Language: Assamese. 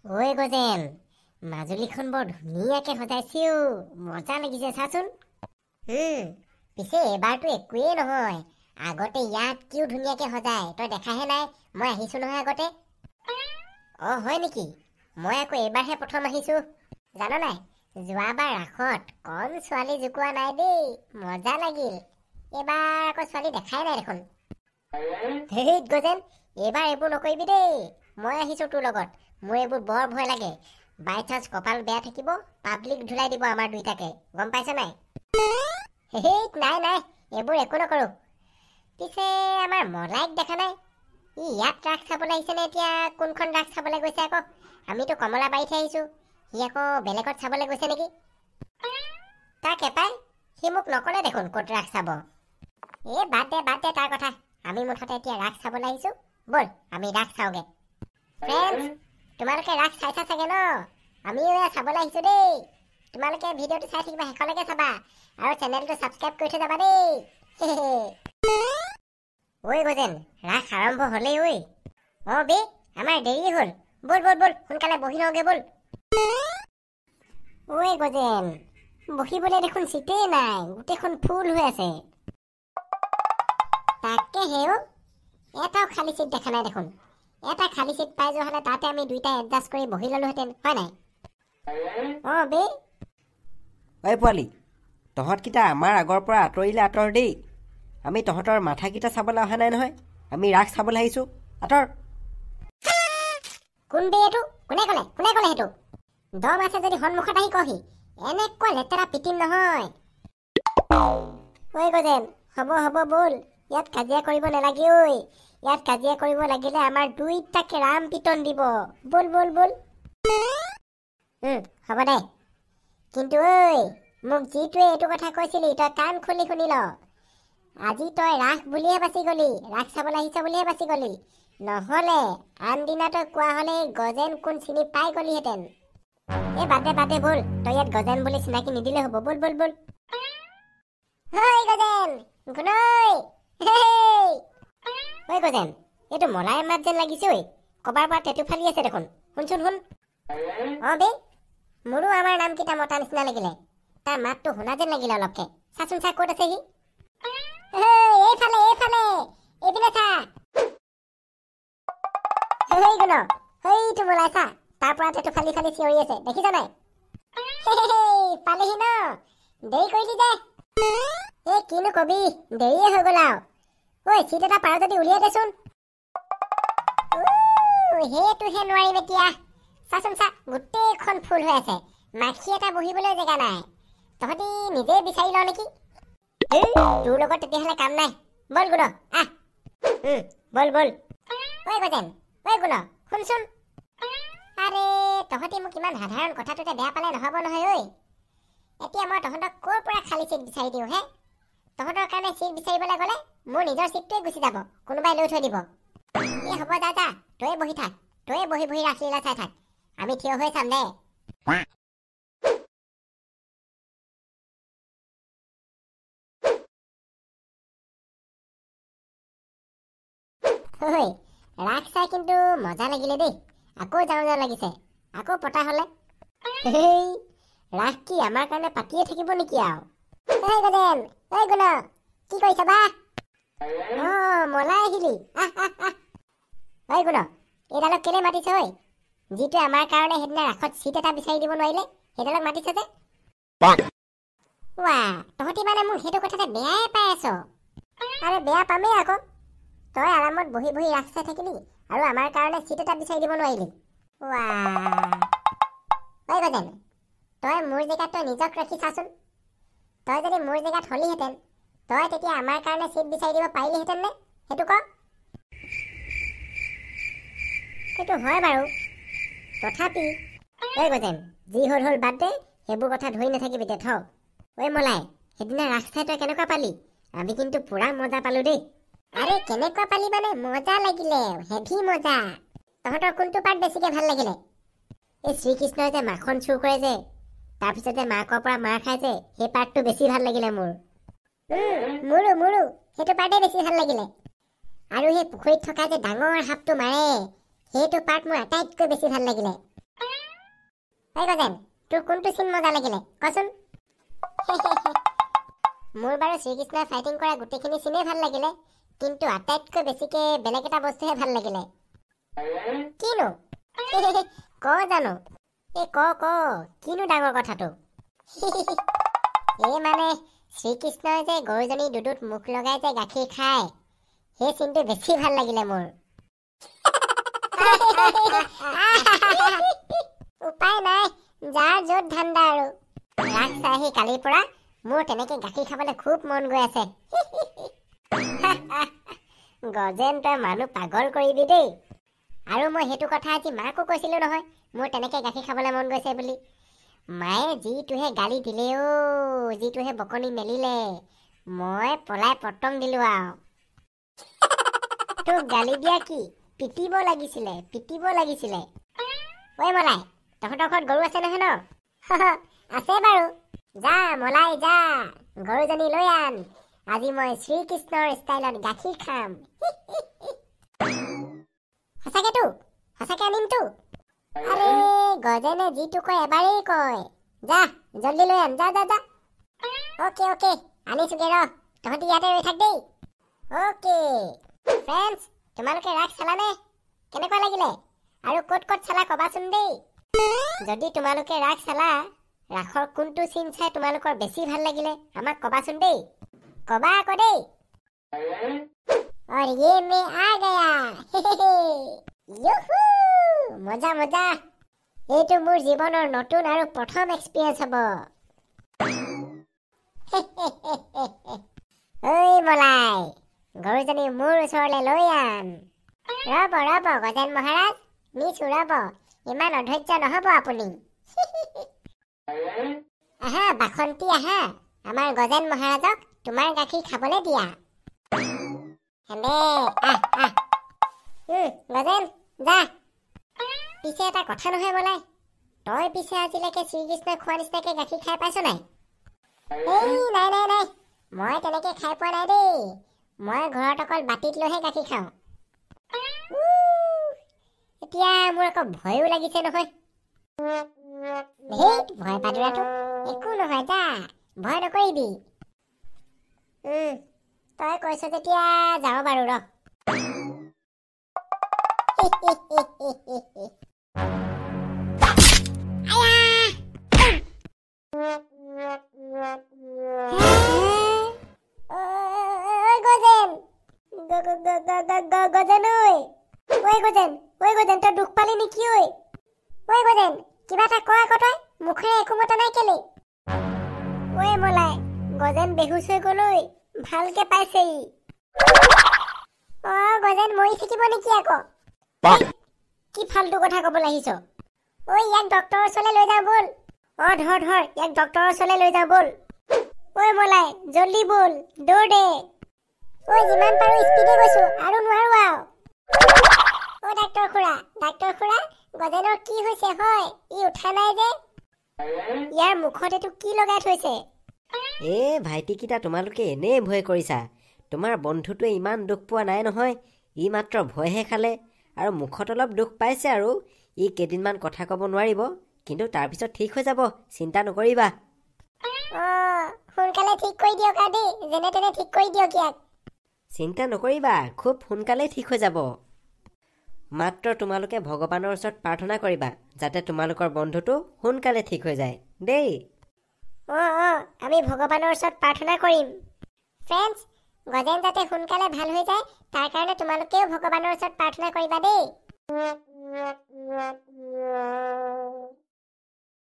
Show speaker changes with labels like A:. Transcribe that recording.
A: ঐ গজেন, মাজুলীখন বৰ ধুনীয়াকে সজাইছেও, মজা লাগিছে চাচোন। পিছে এবাৰতো একোৱেই নহয়, আগতে ইয়াত কিয় ধুনীয়াকে সজায় তই দেখাহে নাই। মই আহিছো নহয় আগতে। হয় নেকি? মই আকৌ এইবাৰহে প্ৰথম আহিছো। জান নাই, যোৱাবাৰ ৰাসত কম ছোৱালী জোকোৱা নাই দেই, মজা লাগিল। এইবাৰ আকৌ ছোৱালী দেখাই নাই দেখোন। হেই গজেন, এইবাৰ এইবোৰ নকৰিবি দেই। মই আহিছো তোৰ লগত। মোৰ এইবোৰ বৰ ভয় লাগে। বাই চান্স কপাল বেয়া থাকিব, পাব্লিক ধুলাই দিব আমাৰ দুইটাকে, গম পাইছ নাই? হেই নাই নাই, এইবোৰ একো নকৰো। পিছে আমাৰ মলাইক দেখা নাই। ই ইয়াত ৰাস চাবলৈ আহিছে নে এতিয়া কোনখন ৰাস চাবলৈ গৈছে আকৌ? আমিতো কমলাবাৰীতহে আহিছো, সি আকৌ বেলেগত চাবলৈ গৈছে নেকি? তাকে পাই, সি মোক নকলে দেখোন ক'ত ৰাস চাব। বাদ দে তাৰ কথা। আমি মুঠতে এতিয়া ৰাস চাবলৈ আহিছো, ব'ল আমি ৰাস চাওগে। ফ্ৰেণ্ডছ, তোমালোকে ৰাস চাইছা চাগে ন? আমিও এয়া চাবলৈ আহিছো দেই। তোমালোকে ভিডিঅ'টো চাই থাকিবা, শেষলৈকে চাবা আৰু চেনেলটো ছাবস্ক্ৰাইব কৰি থৈ যাবা দেই। ঐ গজেন, ৰাস আৰম্ভ হলেই ঐ। বে, আমাৰ দেৰি হ'ল। বল সোনকালে বহি লওঁগে বল। ঐ গজেন, বহিবলৈ দেখোন চিটেই নাই, গোটেইখন ফুল হৈ আছে। তাকে হেও, এটাও খালী চিট দেখা নাই দেখোন। এটা খালী চিট পাই যোৱা হলে তাতে আমি দুইটাই এডজাষ্ট কৰি বহি ললোহেঁতেন, হয় নাই? বে।
B: ঐ পোৱালি, তহঁতকেইটা আমাৰ আগৰ পৰা আঁতৰিলে আঁতৰ দেই। আমি তহঁতৰ মাথাকেইটা চাবলৈ অহা নাই নহয়, আমি ৰাস চাবলৈ আহিছো। আঁতৰ।
A: কোন বে এইটো? কোনে ক'লে সেইটো? দম আছে যদি সন্মুখত আহি কহি, এনেকুৱা লেতেৰা পিটিম নহয়। ঐ গজেন, হ'ব বল। ইয়াত কাজিয়া কৰিব নালাগে ঐ। ইয়াত কাজিয়া কৰিব লাগিলে আমাৰ দুইটাকে ৰাম পিটন দিব। বল। হ'ব দে। কিন্তু ঐ, মোক যিটোৱে এইটো কথা কৈছিলি তই কাণ খুলি শুনি ল। আজি তই ৰাস বুলিহে বাচি গলি, ৰাস চাবলৈ আহিছ বুলিহে বাচি গলি। নহলে আন দিনা তই কোৱা হলে গজেন কোন চিনি পাই গলিহেঁতেন। বাদ দে বল। তই ইয়াত গজেন বুলি চিনাকি নিদিলে হ'ব। বল। গজেন, গুণৈ। ঐ গজেন, এইটো মলাইৰ মাত যেন লাগিছে ঐ। কবাৰ পৰা টেটু ফালি আছে দেখোন। শুন। বে, মোৰো আমাৰ নামকেইটা মতা নিচিনা লাগিলে। তাৰ মাতটো শুনা যেন লাগিলে অলপকে। চাচোন চা, ক'ত আছে সি? এইফালে এইপিনে চা। গুণ, সেইটো মলাই চা, তাৰ পৰা টেটু ফালি চিঞৰি আছে, দেখিছ নাই? পালেহি ন? দেৰি কৰিলি যে। কিনো কবি, দেৰিয়ে হৈ গল আৰু। ঐ, চিট এটা পাৰ যদি উলিয়াই দেচোন। সেইটোহে নোৱাৰিম এতিয়া। চাচোন চা, গোটেইখন ফুল হৈ আছে, মাখি এটা বহিবলৈ জেগা নাই। তহঁতি নিজে বিচাৰি ল নেকি? তোৰ লগত তেতিয়াহলে কাম নাই। বল গুণ, আহ। বল। ঐ গজেন, ঐ গুণ, শুনচোন। আৰে, তহঁতি মোক ইমান সাধাৰণ কথাটোতে বেয়া পালে নহব নহয় ঐ। এতিয়া মই তহঁতক ক'ৰ পৰা খালী চিট বিচাৰি দিওঁ হে? তহঁতৰ কাৰণে চিট বিচাৰিবলৈ গ'লে মোৰ নিজৰ চিটটোৱে গুচি যাব, কোনোবাই লৈ থৈ দিব। হ'ব যা, তয়ে বহি থাক। তয়ে বহি ৰাসলীলা চাই থাক, আমি থিয় হৈ চাম দে। ৰাস চাই কিন্তু মজা লাগিলে দেই। আকৌ যাওঁ লাগিছে। আকৌ পতা হলে। ৰাস কি আমাৰ কাৰণে পাতিয়ে থাকিব নেকি আৰু? গজেন, গুণ, কি কৰিছ বা? মলাই আহিলি। গুণ, এইডালক কেলে মাতিছ ঐ? যিটোৱে আমাৰ কাৰণে সেইদিনা ৰাসত চিট এটা বিচাৰি দিব নোৱাৰিলে, সেইডালক মাতিছে যে? তহঁতি মানে মোক সেইটো কথাতে বেয়াই পাই আছ। আৰে বেয়া পামেই আকৌ। তই আৰামত বহি ৰাস চাই থাকিলি আৰু আমাৰ কাৰণে চিট এটা বিচাৰি দিব নোৱাৰিলি। গজেন, তই মোৰ জেগাত তই নিজক ৰাখি চাচোন। তই যদি মোৰ জেগাত হলিহেঁতেন, তই তেতিয়া আমাৰ কাৰণে চিট বিচাৰি দিব পাৰিলিহেঁতেন নে? সেইটো ক। সেইটো হয় বাৰু, তথাপি। গজেন, যি হল বাদ দে, সেইবোৰ কথা ধৰি নাথাকিবি দে, থ। মলাই, সেইদিনা ৰাস চাই তই কেনেকুৱা পালি? আমি কিন্তু পুৰা মজা পালো দেই। আৰে কেনেকুৱা পালি মানে, মজা লাগিলে, হেভি মজা। তহঁতৰ কোনটো পাৰ্ট বেছিকে ভাল লাগিলে? এই শ্ৰীকৃষ্ণই যে মাখন চুৰ কৰে যে, তাৰপিছত যে মাকৰ পৰা মাৰ খাই যে, সেই পাৰ্টটো বেছি ভাল লাগিলে মোৰ। মোৰো সেইটো পাৰ্টেই বেছি ভাল লাগিলে। আৰু সেই পুখুৰীত থকা যে ডাঙৰ সাপটো মাৰে, সেইটো পাৰ্ট মোৰ আটাইতকৈ বেছি ভাল লাগিলে। ঐ গজেন তোৰ কোনটো চিন মজা লাগিলে কচোন মোৰ বাৰু শ্ৰীকৃষ্ণই ফাইটিং কৰা গোটেইখিনি চিনেই ভাল লাগিলে কিন্তু আটাইতকৈ বেছিকে বেলেগ এটা বস্তুহে ভাল লাগিলে কিনো ক জানো ক কিনো ডাঙৰ কথাটো মানে শ্ৰীকৃষ্ণই যে গৰুজনী দুধত মুখ লগাই যে গাখীৰ খায় সেই চিনটো বেছি ভাল লাগিলে মোৰ উপায় নাই যাৰ য'ত ধান্দা আৰু ৰাস চাই কালিৰ পৰা মোৰ তেনেকে গাখীৰ খাবলৈ খুব মন গৈ আছে গজেন তই মানুহ পাগল কৰিবি দেই আৰু মই সেইটো কথা আজি মাকো কৈছিলো নহয় মোৰ তেনেকে গাখীৰ খাবলৈ মন গৈছে বুলি মায়ে যিটোহে গালি দিলে যিটোহে বকনি মেলিলে মই পলাই পটং দিলো আৰু তোক গালি দিয়া কি পিটিব লাগিছিলে ঐ মলাই তহঁতৰ ঘৰত গৰু আছে নহয় ন আছে বাৰু যা মলাই যা গৰুজনী লৈ আন আজি মই শ্ৰীকৃষ্ণৰ ষ্টাইলত গাখীৰ খাম সঁচাকে আনিমতো আৰে গজেনে যিটো কয় এবাৰেই কয় যা জলদি লৈ আন যা অকে আনিছোগে ৰ তহঁতি ইয়াতে ৰৈ থাক দেই অকে ফ্ৰেণ্ডছ তোমালোকে ৰাস চালানে কেনেকুৱা লাগিলে আৰু ক'ত চালা কবাচোন দেই যদি তোমালোকে ৰাস চালা ৰাসৰ কোনটো চিন চাই তোমালোকৰ বেছি ভাল লাগিলে আমাক কবাচোন দেই কবা আকৌ দেই और ये मैं आ गया युहू मजा এইটো মোৰ জীৱনৰ নতুন আৰু প্ৰথম এক্সপেৰিয়েন্স হ'ব ঐ মলাই গৰুজনী মোৰ ওচৰলৈ লৈ আন ৰব গজেন মহাৰাজ নিছো ৰব ইমান অধৈৰ্য নহব আপুনি আহা বাসন্তী আহা আমাৰ গজেন মহাৰাজক তোমাৰ গাখীৰ খাবলৈ দিয়া হেন্দে গজেন যা পিছে এটা কথা নহয় মলাই তই পিছে আজিলৈকে শ্ৰীকৃষ্ণই খোৱা নিচিনাকে গাখীৰ খাই পাইছ নাই নাই মই তেনেকে খাই পোৱা নাই দেই মই ঘৰত অকল বাটিত লৈহে গাখীৰ খাওঁ এতিয়া মোৰ আকৌ ভয়ো লাগিছে নহয় ভয় পাদুৰাটো একো নহয় যা ভয় নকৰিবি তই কৈছ যেতিয়া যাওঁ বাৰু ৰ গজেন তই দুখ পালি নেকি ঐ গজেন কিবা এটা কয় আকৌ তই মুখেৰে একো মতা নাই কেলে ঐ মলাই গজেন বেহুচ হৈ গ'ল ঐ ভালকে পাইছে গজেন মৰি থাকিব নেকি আকৌ কি ফালতু কথা ক'বলৈ আহিছ ঐ ইয়াক ডক্টৰৰ ওচৰলৈ লৈ যাওঁ বল ধৰ ইয়াক ডক্টৰৰ ওচৰলৈ লৈ যাওঁ বল ঐ মলাই জল্দি বল দৌৰ দে যিমান পাৰো স্পীডে গৈছো আৰু নোৱাৰো আৰু ডাক্তৰ খুৰা গজেনৰ কি হৈছে হয় ই উঠা নাই যে ইয়াৰ মুখত এইটো কি লগাই থৈছে
B: ভাইটিকেইটা তোমালোকে এনেই ভয় কৰিছা তোমাৰ বন্ধুটোৱে ইমান দুখ পোৱা নাই নহয় ই মাত্ৰ ভয়হে খালে আৰু মুখত অলপ দুখ পাইছে আৰু ই কেইদিনমান কথা ক'ব নোৱাৰিব কিন্তু তাৰপিছত ঠিক হৈ যাব চিন্তা নকৰিবা
A: সোনকালে ঠিক কৰি দিয়ক আদি যেনে তেনে ঠিক কৰি দিয়ক ইয়াক
B: চিন্তা নকৰিবা খুব সোনকালেই ঠিক হৈ যাব মাত্ৰ তোমালোকে ভগৱানৰ ওচৰত প্ৰাৰ্থনা কৰিবা যাতে তোমালোকৰ বন্ধুটো সোনকালে ঠিক হৈ যায় দেই
A: আমি ভগৱানৰ ওচৰত প্ৰাৰ্থনা কৰিম ফ্ৰেণ্ডছ গজেন যাতে সোনকালে ভাল হৈ যায় তাৰ কাৰণে তোমালোকেও ভগৱানৰ ওচৰত প্ৰাৰ্থনা কৰিবা দেই